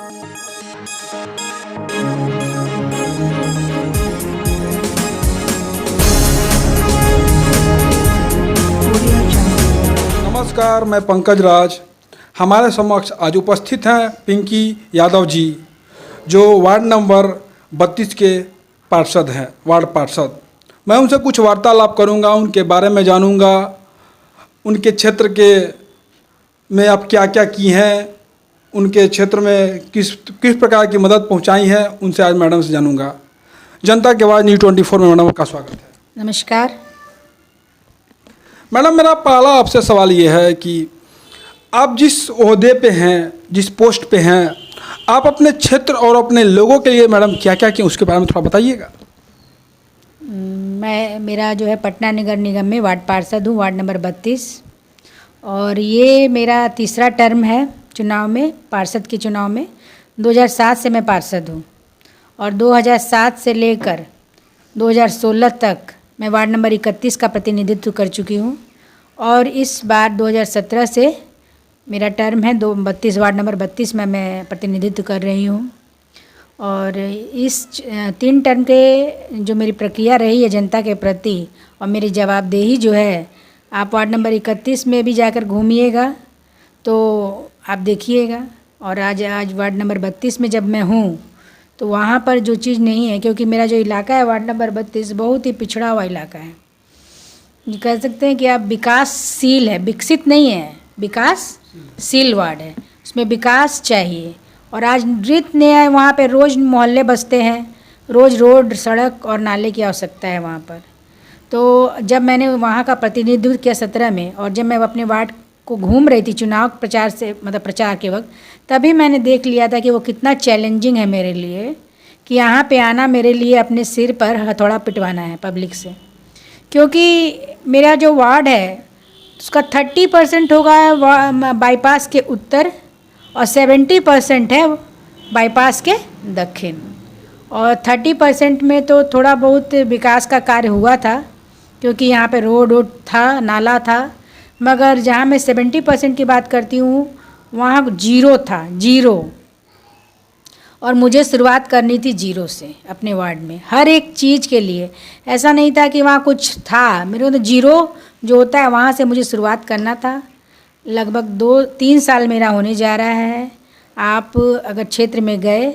नमस्कार, मैं पंकज राज। हमारे समक्ष आज उपस्थित हैं पिंकी यादव जी, जो वार्ड नंबर 32 के पार्षद हैं, वार्ड पार्षद। मैं उनसे कुछ वार्तालाप करूंगा, उनके बारे में जानूंगा, उनके क्षेत्र के में आप क्या क्या की हैं, उनके क्षेत्र में किस किस प्रकार की मदद पहुंचाई है, उनसे आज मैडम से जानूंगा। जनता की आवाज़ न्यूज़ 24 में मैडम का स्वागत है। नमस्कार मैडम, मेरा पहला आपसे सवाल ये है कि आप जिस ओहदे पे हैं, जिस पोस्ट पे हैं, आप अपने क्षेत्र और अपने लोगों के लिए मैडम क्या क्या किए, उसके बारे में थोड़ा बताइएगा। मेरा जो है पटना नगर निगम में वार्ड पार्षद हूँ, वार्ड नंबर 32, और ये मेरा तीसरा टर्म है चुनाव में, पार्षद के चुनाव में। 2007 से मैं पार्षद हूँ और 2007 से लेकर 2016 तक मैं वार्ड नंबर 31 का प्रतिनिधित्व कर चुकी हूँ, और इस बार 2017 से मेरा टर्म है 32 वार्ड नंबर 32 में मैं प्रतिनिधित्व कर रही हूँ। और इस 3 टर्म के जो मेरी प्रक्रिया रही है जनता के प्रति और मेरी जवाबदेही जो है, आप वार्ड नंबर 31 में भी जाकर घूमिएगा तो आप देखिएगा। और आज वार्ड नंबर 32 में जब मैं हूँ तो वहाँ पर जो चीज़ नहीं है, क्योंकि मेरा जो इलाका है वार्ड नंबर 32 बहुत ही पिछड़ा हुआ इलाका है। ये कह सकते हैं कि आप विकासशील है, विकसित नहीं है, विकासशील वार्ड है, उसमें विकास चाहिए। और आज नृत्य नया है, वहाँ पे रोज़ मोहल्ले बसते हैं, रोज़ रोड, सड़क और नाले की आवश्यकता है वहाँ पर। तो जब मैंने वहाँ का प्रतिनिधित्व किया 17 में, और जब मैं अपने वार्ड को घूम रही थी चुनाव प्रचार से, मतलब प्रचार के वक्त, तभी मैंने देख लिया था कि वो कितना चैलेंजिंग है मेरे लिए, कि यहाँ पे आना मेरे लिए अपने सिर पर हथौड़ा पिटवाना है पब्लिक से। क्योंकि मेरा जो वार्ड है उसका 30% होगा बाईपास के उत्तर और 70% है बाईपास के दक्षिण, और 30% में तो थोड़ा बहुत विकास का कार्य हुआ था, क्योंकि यहाँ पे रोड था, नाला था। मगर जहाँ मैं 70% की बात करती हूँ वहाँ जीरो था, जीरो। और मुझे शुरुआत करनी थी जीरो से अपने वार्ड में, हर एक चीज़ के लिए। ऐसा नहीं था कि वहाँ कुछ था, मेरे को तो जीरो जो होता है वहाँ से मुझे शुरुआत करना था। लगभग 2-3 साल मेरा होने जा रहा है। आप अगर क्षेत्र में गए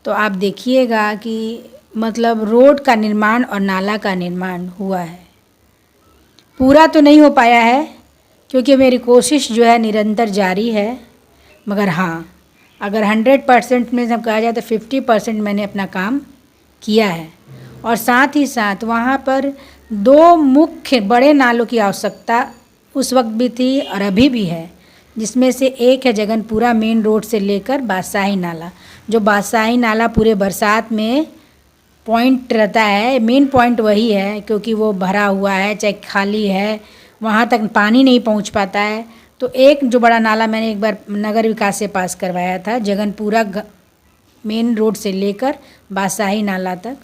तो आप देखिएगा कि मतलब रोड का निर्माण और नाला का निर्माण हुआ है। पूरा तो नहीं हो पाया है, क्योंकि मेरी कोशिश जो है निरंतर जारी है। मगर हाँ, अगर 100% में जब कहा जाए तो 50% मैंने अपना काम किया है। और साथ ही साथ वहाँ पर 2 मुख्य बड़े नालों की आवश्यकता उस वक्त भी थी और अभी भी है, जिसमें से एक है जगनपुरा मेन रोड से लेकर बादशाही नाला। जो बादशाही नाला पूरे बरसात में पॉइंट रहता है, मेन पॉइंट वही है, क्योंकि वो भरा हुआ है, चाहे खाली है, वहाँ तक पानी नहीं पहुँच पाता है। तो एक जो बड़ा नाला मैंने एक बार नगर विकास से पास करवाया था, जगनपुरा मेन रोड से लेकर बादशाही नाला तक,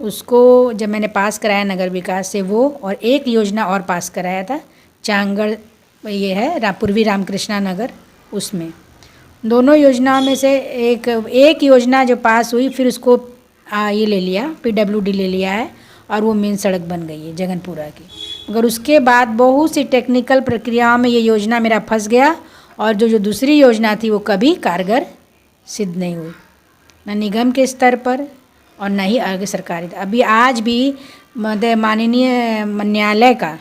उसको जब मैंने पास कराया नगर विकास से वो, और एक योजना और पास कराया था चांगड़, ये है पूर्वी रामकृष्णा नगर, उसमें। दोनों योजनाओं में से एक योजना जो पास हुई, फिर उसको ये ले लिया, PWD ले लिया है, और वो मेन सड़क बन गई है जगनपुरा की। मगर उसके बाद बहुत सी टेक्निकल प्रक्रियाओं में ये योजना मेरा फंस गया, और जो दूसरी योजना थी वो कभी कारगर सिद्ध नहीं हुई, न निगम के स्तर पर और न ही आगे सरकारी। अभी आज भी माननीय न्यायालय का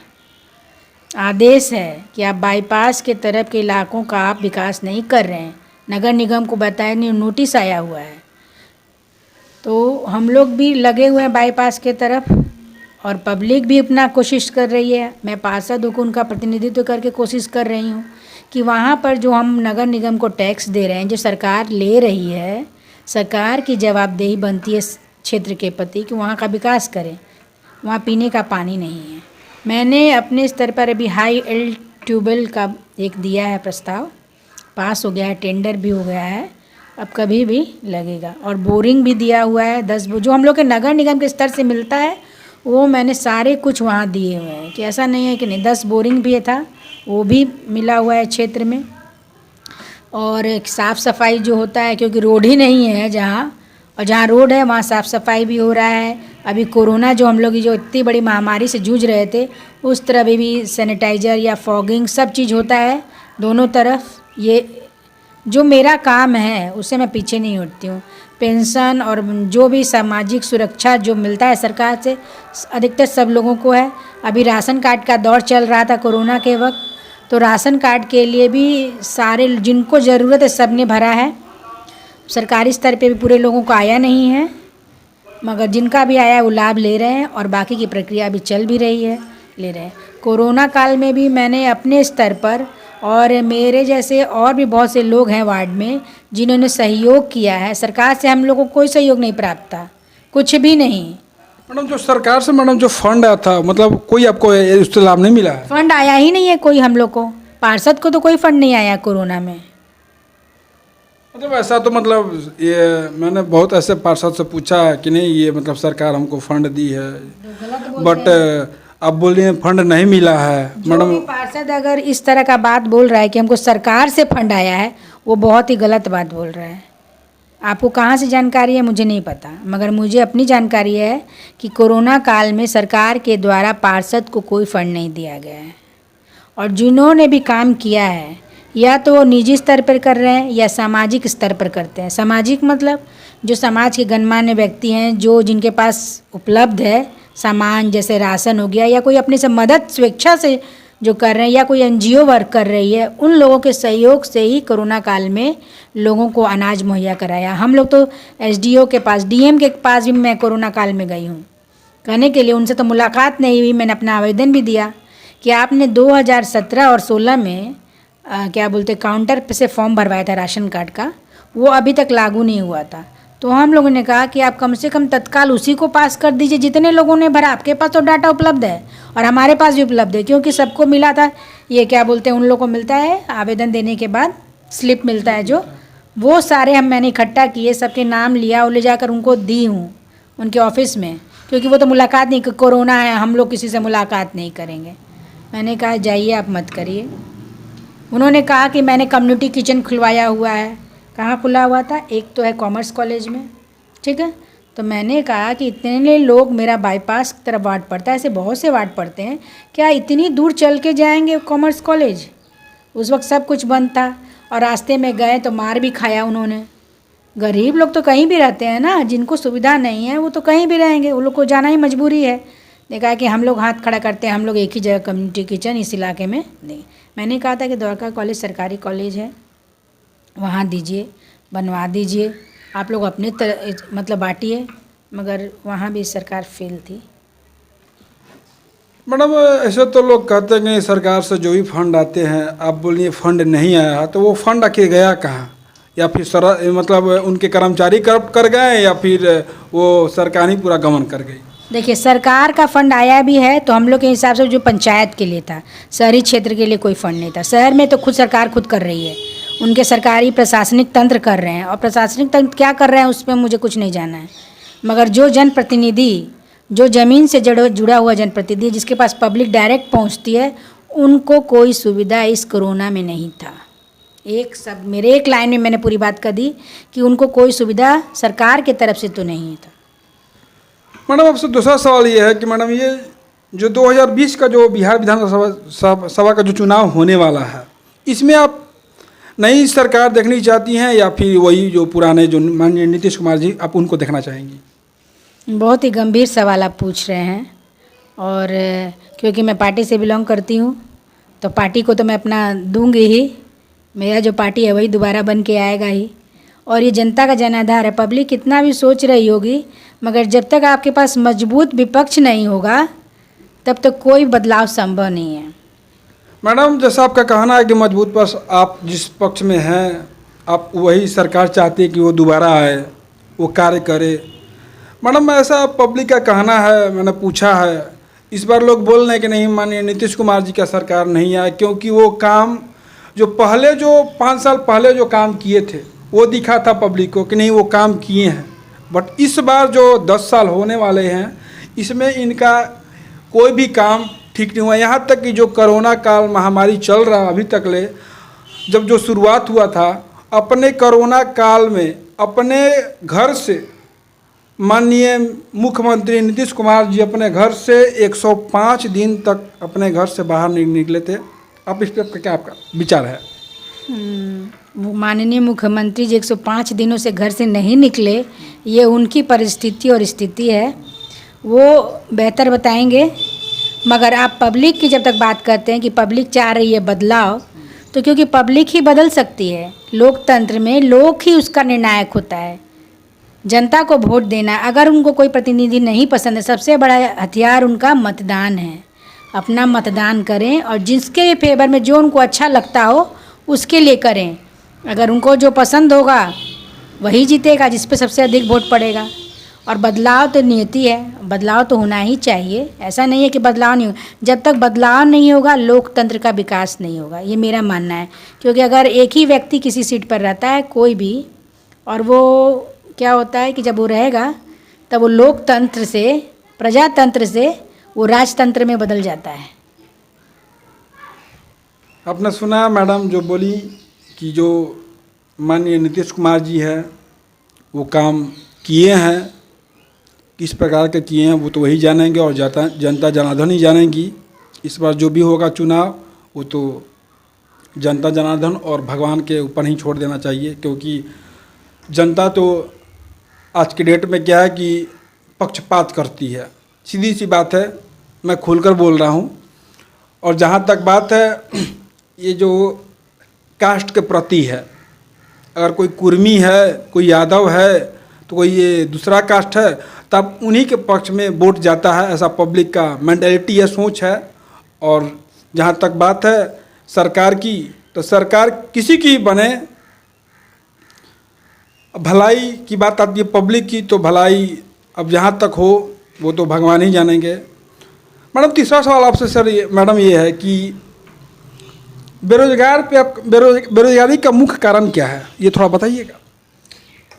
आदेश है कि आप बाईपास के तरफ के इलाकों का आप विकास नहीं कर रहे हैं, नगर निगम को बताया नहीं, नोटिस आया हुआ है। तो हम लोग भी लगे हुए हैं बाईपास के तरफ, और पब्लिक भी अपना कोशिश कर रही है। मैं पार्षद होकर उनका प्रतिनिधित्व करके कोशिश कर रही हूँ कि वहाँ पर जो हम नगर निगम को टैक्स दे रहे हैं, जो सरकार ले रही है, सरकार की जवाबदेही बनती है क्षेत्र के प्रति कि वहाँ का विकास करें। वहाँ पीने का पानी नहीं है। मैंने अपने स्तर पर अभी हाई एल ट्यूबवेल का एक दिया है प्रस्ताव, पास हो गया है, टेंडर भी हो गया है, अब कभी भी लगेगा। और बोरिंग भी दिया हुआ है 10, जो हम लोग के नगर निगम के स्तर से मिलता है वो मैंने सारे कुछ वहाँ दिए हुए हैं, कि ऐसा नहीं है कि नहीं। 10 बोरिंग भी था, वो भी मिला हुआ है क्षेत्र में। और एक साफ़ सफाई जो होता है, क्योंकि रोड ही नहीं है जहाँ, और जहाँ रोड है वहाँ साफ़ सफाई भी हो रहा है। अभी कोरोना जो हम लोग जो इतनी बड़ी महामारी से जूझ रहे थे, उस तरह भी सैनिटाइज़र या फॉगिंग सब चीज़ होता है दोनों तरफ। ये जो मेरा काम है उससे मैं पीछे नहीं हटती हूँ। पेंशन और जो भी सामाजिक सुरक्षा जो मिलता है सरकार से, अधिकतर सब लोगों को है। अभी राशन कार्ड का दौर चल रहा था कोरोना के वक्त, तो राशन कार्ड के लिए भी सारे जिनको ज़रूरत है सब ने भरा है। सरकारी स्तर पे भी पूरे लोगों को आया नहीं है, मगर जिनका भी आया है वो लाभ ले रहे हैं, और बाकी की प्रक्रिया भी चल भी रही है, ले रहे हैं। कोरोना काल में भी मैंने अपने स्तर पर, और मेरे जैसे और भी बहुत से लोग हैं वार्ड में जिन्होंने सहयोग किया है। सरकार से हम लोगों को कोई सहयोग नहीं प्राप्त था, कुछ भी नहीं। मैडम जो सरकार से मैडम जो फंड आया था, मतलब कोई आपको उससे लाभ नहीं मिला है? फंड आया ही नहीं है कोई हम लोग को, पार्षद को तो कोई फंड नहीं आया कोरोना में। मतलब ऐसा तो मतलब ये मैंने बहुत ऐसे पार्षद से पूछा है कि नहीं ये मतलब सरकार हमको फंड दी है, बट अब बोलिए फंड नहीं मिला है। मैडम पार्षद अगर इस तरह का बात बोल रहा है कि हमको सरकार से फंड आया है, वो बहुत ही गलत बात बोल रहा है। आपको कहाँ से जानकारी है मुझे नहीं पता, मगर मुझे अपनी जानकारी है कि कोरोना काल में सरकार के द्वारा पार्षद को कोई फंड नहीं दिया गया है। और जिन्होंने भी काम किया है या तो वो निजी स्तर पर कर रहे हैं या सामाजिक स्तर पर करते हैं। सामाजिक मतलब जो समाज के गणमान्य व्यक्ति हैं, जो जिनके पास उपलब्ध है सामान, जैसे राशन हो गया, या कोई अपने से मदद स्वेच्छा से जो कर रहे हैं, या कोई एनजीओ वर्क कर रही है, उन लोगों के सहयोग से ही कोरोना काल में लोगों को अनाज मुहैया कराया। हम लोग तो एसडीओ के पास, डीएम के पास भी मैं कोरोना काल में गई हूँ कहने के लिए। उनसे तो मुलाकात नहीं हुई, मैंने अपना आवेदन भी दिया कि आपने 2017 और 16 में क्या बोलते काउंटर पे से फॉर्म भरवाया था राशन कार्ड का, वो अभी तक लागू नहीं हुआ था। तो हम लोगों ने कहा कि आप कम से कम तत्काल उसी को पास कर दीजिए जितने लोगों ने भरा। आपके पास तो डाटा उपलब्ध है और हमारे पास भी उपलब्ध है, क्योंकि सबको मिला था। ये क्या बोलते हैं, उन लोगों को मिलता है आवेदन देने के बाद स्लिप मिलता है जो, वो सारे मैंने इकट्ठा किए, सबके नाम लिया और ले जाकर उनको दी हूँ उनके ऑफिस में, क्योंकि वो तो मुलाकात नहीं, कोरोना है हम लोग किसी से मुलाकात नहीं करेंगे। मैंने कहा जाइए आप मत करिए। उन्होंने कहा कि मैंने कम्युनिटी किचन खुलवाया हुआ है। कहाँ खुला हुआ था? एक तो है कॉमर्स कॉलेज में, ठीक है। तो मैंने कहा कि इतने लोग, मेरा बाईपास की तरफ वार्ड पड़ता है, ऐसे बहुत से वार्ड पड़ते हैं, क्या इतनी दूर चल के जाएंगे कॉमर्स कॉलेज? उस वक्त सब कुछ बंद था और रास्ते में गए तो मार भी खाया उन्होंने। गरीब लोग तो कहीं भी रहते हैं ना, जिनको सुविधा नहीं है वो तो कहीं भी रहेंगे, वो लोग को जाना ही मजबूरी है। देखा कि हम लोग हाथ खड़ा करते हैं, हम लोग एक ही जगह कम्युनिटी किचन इस इलाके में नहीं। मैंने कहा था कि द्वारका कॉलेज सरकारी कॉलेज है, वहाँ दीजिए, बनवा दीजिए, आप लोग अपने मतलब बांटिए, मगर वहाँ भी सरकार फेल थी। मैडम ऐसे तो लोग कहते हैं कि सरकार से जो भी फंड आते हैं, आप बोलिए फंड नहीं आया, तो वो फंड आके गया कहाँ? या फिर मतलब उनके कर्मचारी कर गए, या फिर वो सरकार ही पूरा गमन कर गई? देखिए, सरकार का फंड आया भी है तो हम लोग के हिसाब से जो पंचायत के लिए था, शहरी क्षेत्र के लिए कोई फंड नहीं था। शहर में तो खुद सरकार खुद कर रही है, उनके सरकारी प्रशासनिक तंत्र कर रहे हैं, और प्रशासनिक तंत्र क्या कर रहे हैं उस पर मुझे कुछ नहीं जाना है। मगर जो जनप्रतिनिधि, जो ज़मीन से जुड़ा हुआ जनप्रतिनिधि, जिसके पास पब्लिक डायरेक्ट पहुंचती है, उनको कोई सुविधा इस कोरोना में नहीं था। एक सब मेरे एक लाइन में मैंने पूरी बात कर दी कि उनको कोई सुविधा सरकार की तरफ से तो नहीं था। मैडम आपसे दूसरा सवाल ये है कि मैडम ये जो 2020 का जो बिहार विधानसभा का जो चुनाव होने वाला है, इसमें आप नई सरकार देखनी चाहती हैं या फिर वही जो पुराने जो माननीय नीतीश कुमार जी, आप उनको देखना चाहेंगी? बहुत ही गंभीर सवाल आप पूछ रहे हैं, और क्योंकि मैं पार्टी से बिलोंग करती हूँ तो पार्टी को तो मैं अपना दूंगी ही। मेरा जो पार्टी है वही दोबारा बन के आएगा ही, और ये जनता का जनाधार है। पब्लिक कितना भी सोच रही होगी, मगर जब तक आपके पास मजबूत विपक्ष नहीं होगा तब तक कोई बदलाव संभव नहीं है। मैडम जैसा आपका कहना है कि मजबूत पक्ष, आप जिस पक्ष में हैं, आप वही सरकार चाहती है कि वो दोबारा आए, वो कार्य करे। मैडम ऐसा पब्लिक का कहना है, मैंने पूछा है, इस बार लोग बोल रहे हैं कि नहीं माननीय नीतीश कुमार जी का सरकार नहीं आए, क्योंकि वो काम जो पहले जो 5 साल पहले जो काम किए थे वो दिखा था पब्लिक को कि नहीं वो काम किए हैं। बट इस बार जो 10 साल होने वाले हैं, इसमें इनका कोई भी काम ठीक नहीं हुआ। यहाँ तक कि जो कोरोना काल महामारी चल रहा अभी तक ले, जब जो शुरुआत हुआ था, अपने कोरोना काल में अपने घर से माननीय मुख्यमंत्री नीतीश कुमार जी अपने घर से 105 दिन तक अपने घर से बाहर नहीं निकले थे। आप इस पर क्या आपका विचार है? वो माननीय मुख्यमंत्री जी 105 दिनों से घर से नहीं निकले, ये उनकी परिस्थिति और स्थिति है, वो बेहतर बताएंगे। मगर आप पब्लिक की जब तक बात करते हैं कि पब्लिक चाह रही है बदलाव, तो क्योंकि पब्लिक ही बदल सकती है। लोकतंत्र में लोग ही उसका निर्णायक होता है। जनता को वोट देना, अगर उनको कोई प्रतिनिधि नहीं पसंद है, सबसे बड़ा हथियार उनका मतदान है। अपना मतदान करें और जिसके फेवर में जो उनको अच्छा लगता हो उसके लिए करें। अगर उनको जो पसंद होगा वही जीतेगा, जिस पे सबसे अधिक वोट पड़ेगा। और बदलाव तो नियति है, बदलाव तो होना ही चाहिए। ऐसा नहीं है कि बदलाव नहीं होगा। जब तक बदलाव नहीं होगा लोकतंत्र का विकास नहीं होगा, ये मेरा मानना है। क्योंकि अगर एक ही व्यक्ति किसी सीट पर रहता है, कोई भी, और वो क्या होता है कि जब वो रहेगा तब वो लोकतंत्र से, प्रजातंत्र से वो राजतंत्र में बदल जाता है। आपने सुना मैडम जो बोली कि जो माननीय नीतीश कुमार जी है वो काम किए हैं, किस प्रकार के किए हैं वो तो वही जानेंगे और जनता जनार्दन ही जानेंगी। इस बार जो भी होगा चुनाव वो तो जनता जनार्दन और भगवान के ऊपर ही छोड़ देना चाहिए। क्योंकि जनता तो आज की डेट में क्या है कि पक्षपात करती है, सीधी सी बात है, मैं खुलकर बोल रहा हूँ। और जहाँ तक बात है ये जो कास्ट के प्रति है, अगर कोई कुर्मी है, कोई यादव है, तो कोई ये दूसरा कास्ट है, तब उन्हीं के पक्ष में वोट जाता है। ऐसा पब्लिक का मेंटालिटी है, सोच है। और जहाँ तक बात है सरकार की, तो सरकार किसी की बने, भलाई की बात आती है पब्लिक की, तो भलाई अब जहाँ तक हो वो तो भगवान ही जानेंगे। मैडम तीसरा सवाल आपसे सर मैडम ये है कि बेरोजगारी का मुख्य कारण क्या है, ये थोड़ा बताइएगा।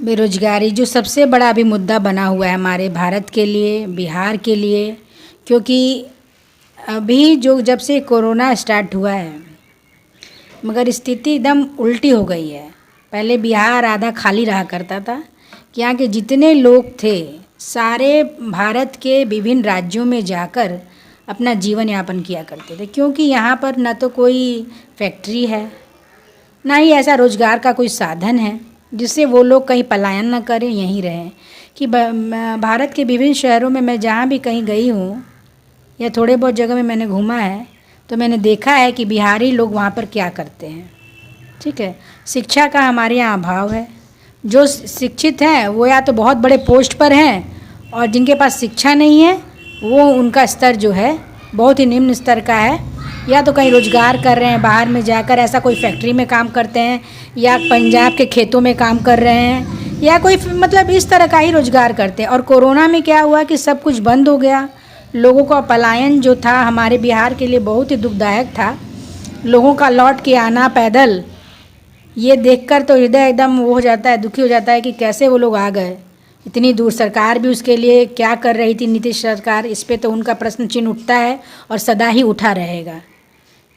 बेरोजगारी जो सबसे बड़ा अभी मुद्दा बना हुआ है हमारे भारत के लिए, बिहार के लिए। क्योंकि अभी जो जब से कोरोना स्टार्ट हुआ है, मगर स्थिति एकदम उल्टी हो गई है। पहले बिहार आधा खाली रहा करता था कि यहाँ के जितने लोग थे सारे भारत के विभिन्न राज्यों में जाकर अपना जीवन यापन किया करते थे। क्योंकि यहाँ पर न तो कोई फैक्ट्री है, ना ही ऐसा रोज़गार का कोई साधन है जिससे वो लोग कहीं पलायन न करें, यहीं रहें। कि भारत के विभिन्न शहरों में मैं जहाँ भी कहीं गई हूँ या थोड़े बहुत जगह में मैंने घूमा है, तो मैंने देखा है कि बिहारी लोग वहाँ पर क्या करते हैं। ठीक है, शिक्षा का हमारे यहाँ अभाव है। जो शिक्षित हैं वो या तो बहुत बड़े पोस्ट पर हैं, और जिनके पास शिक्षा नहीं है वो उनका स्तर जो है बहुत ही निम्न स्तर का है। या तो कहीं रोज़गार कर रहे हैं बाहर में जाकर, ऐसा कोई फैक्ट्री में काम करते हैं, या पंजाब के खेतों में काम कर रहे हैं, या कोई मतलब इस तरह का ही रोज़गार करते हैं। और कोरोना में क्या हुआ कि सब कुछ बंद हो गया। लोगों का पलायन जो था हमारे बिहार के लिए बहुत ही दुखदायक था। लोगों का लौट के आना पैदल, ये देखकर तो हृदय एकदम वो हो जाता है, दुखी हो जाता है कि कैसे वो लोग आ गए इतनी दूर। सरकार भी उसके लिए क्या कर रही थी, नीतीश सरकार, इस पे तो उनका प्रश्न चिन्ह उठता है और सदा ही उठा रहेगा।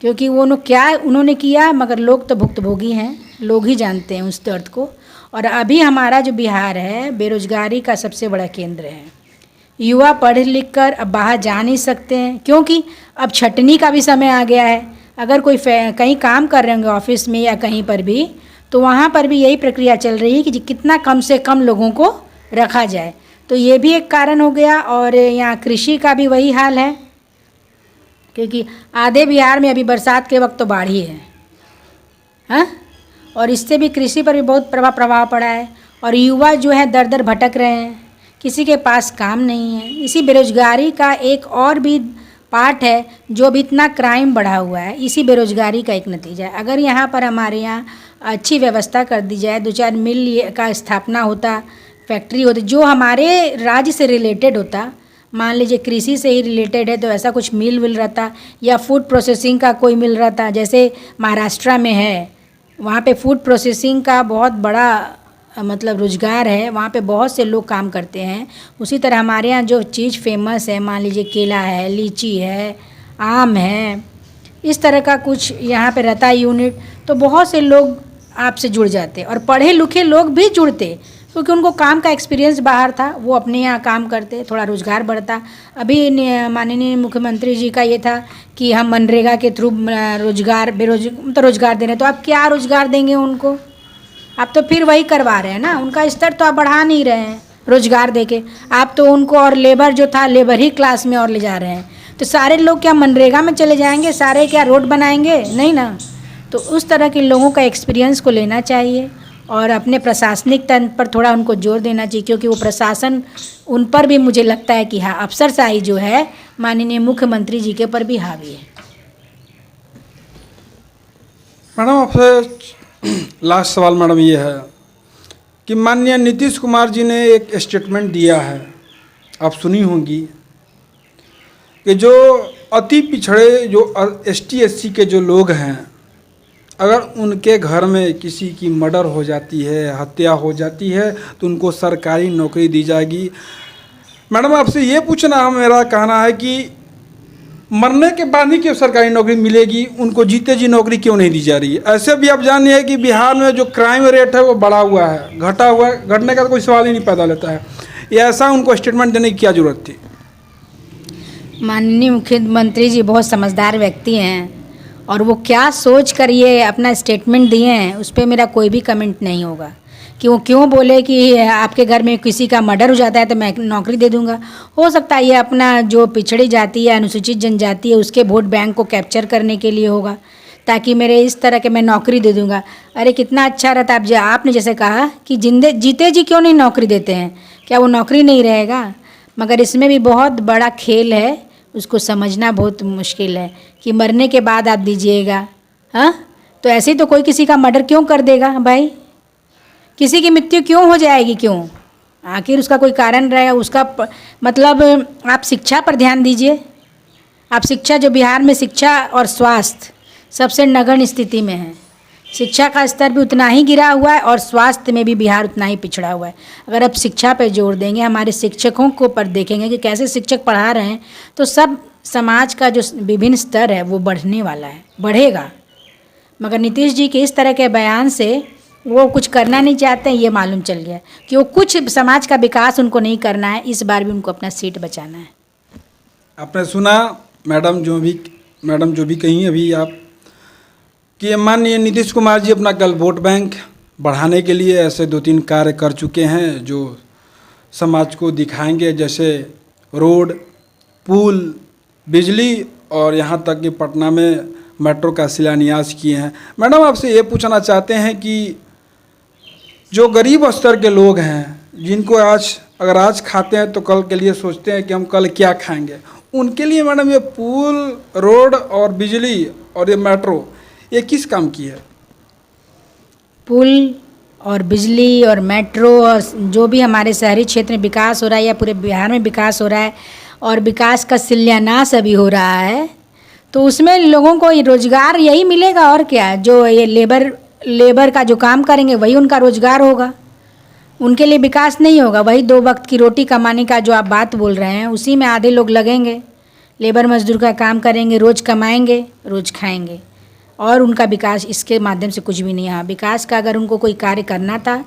क्योंकि वो लोग क्या उन्होंने किया, मगर लोग तो भुक्तभोगी हैं, लोग ही जानते हैं उस दर्द को। और अभी हमारा जो बिहार है बेरोजगारी का सबसे बड़ा केंद्र है। युवा पढ़ लिख कर अब बाहर जा नहीं सकते हैं, क्योंकि अब छटनी का भी समय आ गया है। अगर कोई कहीं काम कर रहे होंगे ऑफिस में या कहीं पर भी, तो वहाँ पर भी यही प्रक्रिया चल रही है कि कितना कम से कम लोगों को रखा जाए। तो ये भी एक कारण हो गया। और यहाँ कृषि का भी वही हाल है, क्योंकि आधे बिहार में अभी बरसात के वक्त तो बाढ़ ही है, हाँ, और इससे भी कृषि पर भी बहुत प्रभाव पड़ा है। और युवा जो है दर दर भटक रहे हैं, किसी के पास काम नहीं है। इसी बेरोजगारी का एक और भी पार्ट है, जो अभी इतना क्राइम बढ़ा हुआ है, इसी बेरोजगारी का एक नतीजा है। अगर यहाँ पर हमारे यहाँ अच्छी व्यवस्था कर दी जाए, 2-4 मिल का स्थापना होता, फैक्ट्री होती जो हमारे राज्य से रिलेटेड होता, मान लीजिए कृषि से ही रिलेटेड है तो ऐसा कुछ मिल रहता, या फूड प्रोसेसिंग का कोई मिल रहता, जैसे महाराष्ट्र में है, वहाँ पे फूड प्रोसेसिंग का बहुत बड़ा मतलब रोजगार है, वहाँ पे बहुत से लोग काम करते हैं। उसी तरह हमारे यहाँ जो चीज़ फेमस है, मान लीजिए केला है, लीची है, आम है, इस तरह का कुछ यहाँ पे रहता है यूनिट, तो बहुत से लोग आपसे जुड़ जाते और पढ़े लिखे लोग भी जुड़ते, क्योंकि उनको काम का एक्सपीरियंस बाहर था, वो अपने यहाँ काम करते, थोड़ा रोज़गार बढ़ता। अभी माननीय मुख्यमंत्री जी का ये था कि हम मनरेगा के थ्रू रोज़गार रोज़गार दे रहे हैं, तो आप क्या रोज़गार देंगे उनको? आप तो फिर वही करवा रहे हैं ना, उनका स्तर तो आप बढ़ा नहीं रहे हैं रोज़गार देके, आप तो उनको और लेबर जो था लेबर ही क्लास में और ले जा रहे हैं। तो सारे लोग क्या मनरेगा में चले जाएंगे? सारे क्या रोड बनाएंगे? नहीं ना। तो उस तरह के लोगों का एक्सपीरियंस को लेना चाहिए और अपने प्रशासनिक तंत्र पर थोड़ा उनको जोर देना चाहिए, क्योंकि वो प्रशासन उन पर भी मुझे लगता है कि हाँ, अफसरशाही जो है माननीय मुख्यमंत्री जी के ऊपर भी हावी है। मैडम आपसे लास्ट सवाल मैडम ये है कि माननीय नीतीश कुमार जी ने एक स्टेटमेंट दिया है, आप सुनी होंगी, कि जो अति पिछड़े जो ST SC के जो लोग हैं, अगर उनके घर में किसी की मर्डर हो जाती है, हत्या हो जाती है, तो उनको सरकारी नौकरी दी जाएगी। मैडम आपसे ये पूछना मेरा कहना है कि मरने के बाद ही क्यों सरकारी नौकरी मिलेगी, उनको जीते जी नौकरी क्यों नहीं दी जा रही है? ऐसे भी आप जानिए कि बिहार में जो क्राइम रेट है वो बढ़ा हुआ है, घटा हुआ है, घटने का तो कोई सवाल ही नहीं पैदा लेता है। ये ऐसा उनको स्टेटमेंट देने की क्या ज़रूरत थी? माननीय मुख्यमंत्री जी बहुत समझदार व्यक्ति हैं और वो क्या सोच कर ये अपना स्टेटमेंट दिए हैं, उस पर मेरा कोई भी कमेंट नहीं होगा कि वो क्यों बोले कि आपके घर में किसी का मर्डर हो जाता है तो मैं नौकरी दे दूंगा। हो सकता है ये अपना जो पिछड़ी जाति है, अनुसूचित जनजाति है, उसके वोट बैंक को कैप्चर करने के लिए होगा, ताकि मेरे इस तरह के मैं नौकरी दे दूंगा। अरे कितना अच्छा रहता आपने जैसे कहा कि जीते जी क्यों नहीं नौकरी देते हैं, क्या वो नौकरी नहीं रहेगा? मगर इसमें भी बहुत बड़ा खेल है, उसको समझना बहुत मुश्किल है कि मरने के बाद आप दीजिएगा। हाँ, तो ऐसे ही तो कोई किसी का मर्डर क्यों कर देगा भाई? किसी की मृत्यु क्यों हो जाएगी? क्यों? आखिर उसका कोई कारण रहेगा। उसका मतलब आप शिक्षा पर ध्यान दीजिए। आप शिक्षा, जो बिहार में शिक्षा और स्वास्थ्य सबसे नगण्य स्थिति में है, शिक्षा का स्तर भी उतना ही गिरा हुआ है और स्वास्थ्य में भी बिहार उतना ही पिछड़ा हुआ है। अगर आप शिक्षा पर जोर देंगे, हमारे शिक्षकों को पर देखेंगे कि कैसे शिक्षक पढ़ा रहे हैं, तो सब समाज का जो विभिन्न स्तर है वो बढ़ने वाला है, बढ़ेगा। मगर नीतीश जी के इस तरह के बयान से वो कुछ करना नहीं चाहते हैं, ये मालूम चल गया कि वो कुछ समाज का विकास उनको नहीं करना है, इस बार भी उनको अपना सीट बचाना है। आपने सुना मैडम जो भी कहीं अभी आप कि माननीय नीतीश कुमार जी अपना कल वोट बैंक बढ़ाने के लिए ऐसे 2-3 कार्य कर चुके हैं जो समाज को दिखाएंगे, जैसे रोड, पुल, बिजली और यहाँ तक कि पटना में मेट्रो का शिलान्यास किए हैं। मैडम आपसे ये पूछना चाहते हैं कि जो गरीब स्तर के लोग हैं, जिनको अगर आज खाते हैं तो कल के लिए सोचते हैं कि हम कल क्या खाएंगे, उनके लिए मैडम ये पुल, रोड और बिजली और ये मेट्रो, ये किस काम की है? पुल और बिजली और मेट्रो और जो भी हमारे शहरी क्षेत्र में विकास हो रहा है या पूरे बिहार में विकास हो रहा है और विकास का शिलान्यास अभी हो रहा है, तो उसमें लोगों को रोज़गार यही मिलेगा और क्या। जो ये लेबर का जो काम करेंगे वही उनका रोज़गार होगा, उनके लिए विकास नहीं होगा। वही 2 वक्त की रोटी कमाने का जो आप बात बोल रहे हैं, उसी में आधे लोग लगेंगे, लेबर मजदूर का काम करेंगे, रोज़ कमाएंगे, रोज़ खाएंगे, और उनका विकास इसके माध्यम से कुछ भी नहीं है। विकास का अगर उनको कोई कार्य करना था,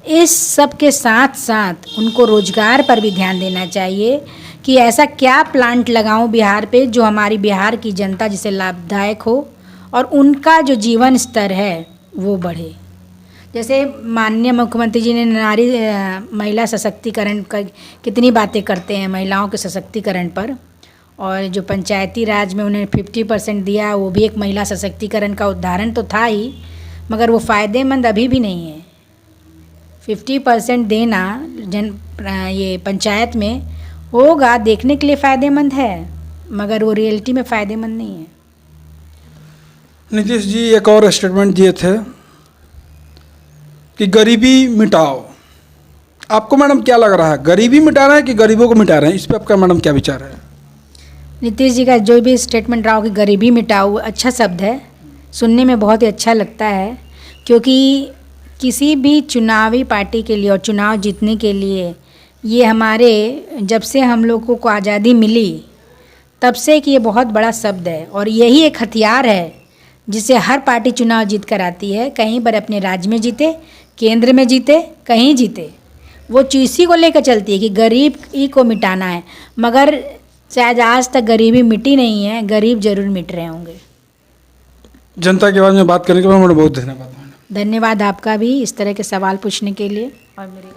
इस सब के साथ साथ उनको रोज़गार पर भी ध्यान देना चाहिए कि ऐसा क्या प्लांट लगाऊं बिहार पे जो हमारी बिहार की जनता जिसे लाभदायक हो और उनका जो जीवन स्तर है वो बढ़े। जैसे माननीय मुख्यमंत्री जी ने महिला सशक्तिकरण का कितनी बातें करते हैं, महिलाओं के सशक्तिकरण पर, और जो पंचायती राज में उन्हें 50% दिया, वो भी एक महिला सशक्तिकरण का उदाहरण तो था ही, मगर वो फ़ायदेमंद अभी भी नहीं है। 50% देना ये पंचायत में होगा, देखने के लिए फ़ायदेमंद है, मगर वो रियलिटी में फ़ायदेमंद नहीं है। नीतीश जी एक और स्टेटमेंट दिए थे कि गरीबी मिटाओ। आपको मैडम क्या लग रहा है, गरीबी मिटा रहे हैं कि गरीबों को मिटा रहे हैं? इस पर आपका मैडम क्या विचार है? नीतीश जी का जो भी स्टेटमेंट रहा हो कि गरीबी मिटाओ, अच्छा शब्द है, सुनने में बहुत ही अच्छा लगता है, क्योंकि किसी भी चुनावी पार्टी के लिए और चुनाव जीतने के लिए ये हमारे जब से हम लोगों को आज़ादी मिली तब से कि ये बहुत बड़ा शब्द है और यही एक हथियार है जिससे हर पार्टी चुनाव जीत कर आती है। कहीं पर अपने राज्य में जीते, केंद्र में जीते, कहीं जीते, वो इसी को लेकर चलती है कि गरीब ही को मिटाना है। मगर शायद आज तक गरीबी मिटी नहीं है, गरीब जरूर मिट रहे होंगे। जनता के बारे में बात करने के लिए बहुत धन्यवाद। धन्यवाद आपका भी इस तरह के सवाल पूछने के लिए और मेरी